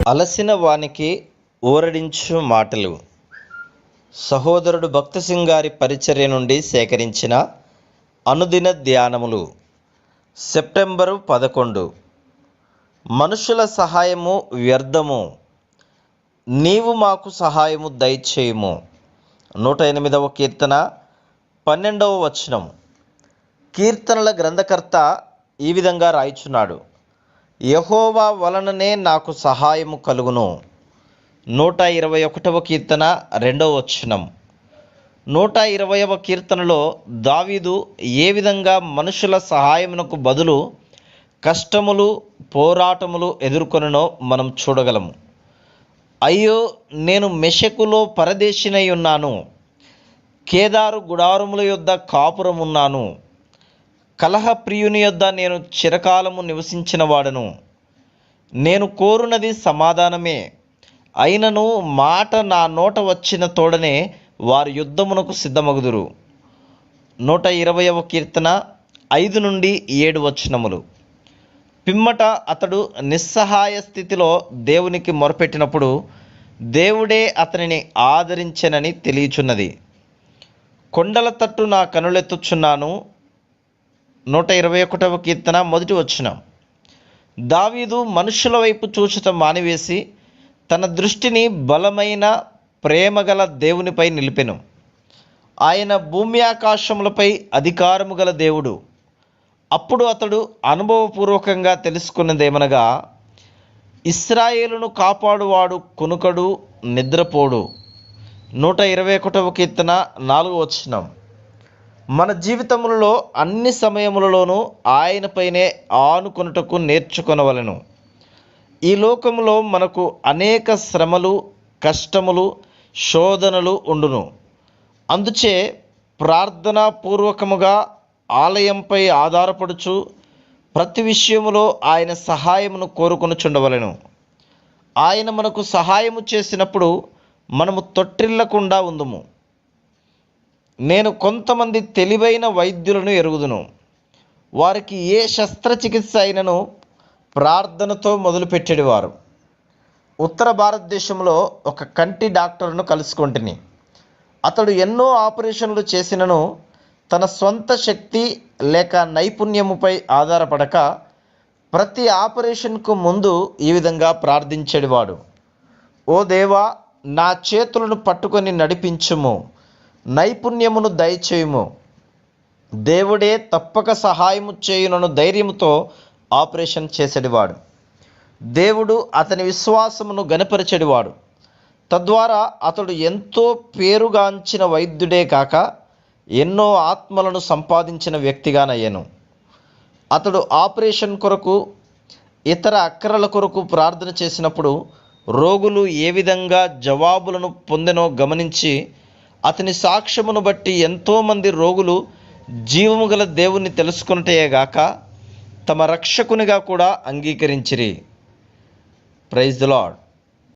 అలసిన వానికి ఊరడించు మాటలు. సహోదరుడు భక్త సింగ్ గారి పరిచర్య నుండి సేకరించిన అనుదిన ధ్యానములు. సెప్టెంబరు 11. మనుషుల సహాయము వ్యర్థము, నీవు మాకు సహాయము దయచేయుము. 108వ కీర్తన 12వ వచనం. కీర్తనల గ్రంథకర్త ఈ విధంగా రాయిచున్నాడు: యెహోవా వలననే నాకు సహాయము కలుగును. 121వ కీర్తన 2వ వచనం. 120వ కీర్తనలో దావీదు ఏ విధంగా మనుషుల సహాయమునకు బదులు కష్టములు, పోరాటములు ఎదుర్కొననో మనం చూడగలము. అయ్యో, నేను మెషెకులో పరదేశినై ఉన్నాను, కేదారు గుడారముల యొద్ద కాపురమున్నాను. కలహప్రియుని యొద్ద నేను చిరకాలము నివసించిన వాడను. నేను కోరునది సమాధానమే, అయినను మాట నా నోట వచ్చిన తోడనే వారు యుద్ధమునకు సిద్ధమగుదురు. 120వ కీర్తన 5 నుండి 7 వచనములు. పిమ్మట అతడు నిస్సహాయ స్థితిలో దేవునికి మొరపెట్టినప్పుడు దేవుడే అతనిని ఆదరించెనని తెలియచున్నది. కొండల తట్టు నా కనులెత్తుచున్నాను. 121వ కీర్తన 1వ వచనం. దావీదు మనుషుల వైపు చూచుట మానివేసి తన దృష్టిని బలమైన ప్రేమగల దేవునిపై నిలిపెను. ఆయన భూమి ఆకాశములపై అధికారము గల దేవుడు. అప్పుడు అతడు అనుభవపూర్వకంగా తెలుసుకున్నదేమనగా, ఇశ్రాయేలును కాపాడువాడు కునుకడు, నిద్రపోడు. 121వ కీర్తన 4వ వచనం. మన జీవితములలో అన్ని సమయములలోనూ ఆయనపైనే ఆనుకొనుటకు నేర్చుకొనవలెను. ఈ లోకములో మనకు అనేక శ్రమలు, కష్టములు, శోధనలు ఉండును. అందుచే ప్రార్థనాపూర్వకముగా ఆలయంపై ఆధారపడుచు ప్రతి విషయములో ఆయన సహాయమును కోరుకొనుచుండవలెను. ఆయన మనకు సహాయము చేసినప్పుడు మనము తొట్టిల్లకుండా ఉందుము. నేను కొంతమంది తెలివైన వైద్యులను ఎరుగుదును. వారికి ఏ శస్త్రచికిత్స అయినను ప్రార్థనతో మొదలుపెట్టేవారు. ఉత్తర భారతదేశంలో ఒక కంటి డాక్టర్ను కలుసుకొంటిని. అతడు ఎన్నో ఆపరేషన్లు చేసినను తన సొంత శక్తి లేక నైపుణ్యముపై ఆధారపడక ప్రతి ఆపరేషన్కు ముందు ఈ విధంగా ప్రార్థించేవాడు: ఓ దేవా, నా చేతులను పట్టుకొని నడిపించుము, నైపుణ్యమును దయచేయుము. దేవుడే తప్పక సహాయము చేయునను ధైర్యముతో ఆపరేషన్ చేసేటివాడు. దేవుడు అతని విశ్వాసమును గణపరిచెడివాడు. తద్వారా అతడు ఎంతో పేరుగాంచిన వైద్యుడే కాక ఎన్నో ఆత్మలను సంపాదించిన వ్యక్తిగానయ్యను. అతడు ఆపరేషన్ కొరకు, ఇతర అక్కరల కొరకు ప్రార్థన చేసినప్పుడు రోగులు ఏ విధంగా జవాబులను పొందెనో గమనించి అతని సాక్ష్యమును బట్టి ఎంతోమంది రోగులు జీవము గల దేవుణ్ణి తెలుసుకొనుటయేగాక తమ రక్షకునిగా కూడా అంగీకరించిరి. Praise the lord.